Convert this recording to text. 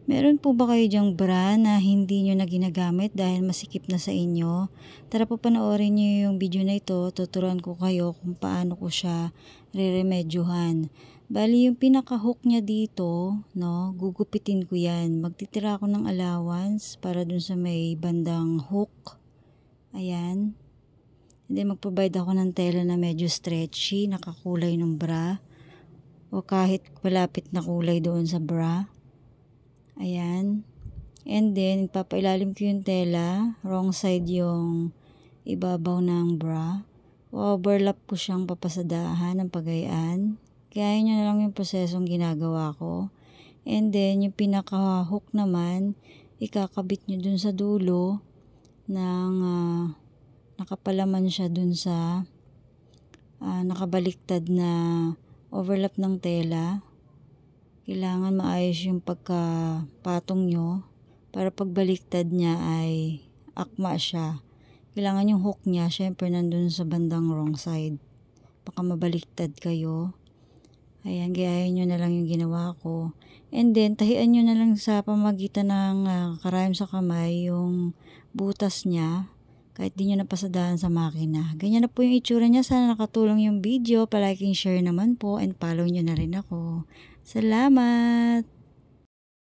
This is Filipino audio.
Meron po ba kayo diyang bra na hindi nyo na ginagamit dahil masikip na sa inyo? Tara po panoorin nyo yung video na ito. Tuturuan ko kayo kung paano ko siya re-remedyohan. Bali yung pinaka-hook niya dito, no, gugupitin ko yan. Magtitira ako ng allowance para dun sa may bandang hook. Ayan. And then mag-provide ako ng tela na medyo stretchy, nakakulay ng bra. O kahit malapit na kulay doon sa bra. Ayan. And then, papailalim ko yung tela. Wrong side yung ibabaw ng bra. Overlap ko siyang papasadahan ng pagayaan. Kaya nyo na lang yung prosesong ginagawa ko. And then, yung pinaka-hook naman, ikakabit nyo dun sa dulo ng nakapalaman siya dun sa nakabaliktad na overlap ng tela. Kailangan maayos yung pagkapatong nyo para pagbaliktad niya ay akma siya. Kailangan yung hook niya, syempre nandun sa bandang wrong side. Baka mabaliktad kayo. Ayan, gayahin nyo na lang yung ginawa ko. And then, tahian nyo na lang sa pamagitan ng karayom sa kamay yung butas niya. Kahit di nyo napasadahan sa makina. Ganyan na po yung itsura niya. Sana nakatulong yung video. Palike and share naman po. And follow nyo na rin ako. Salamat!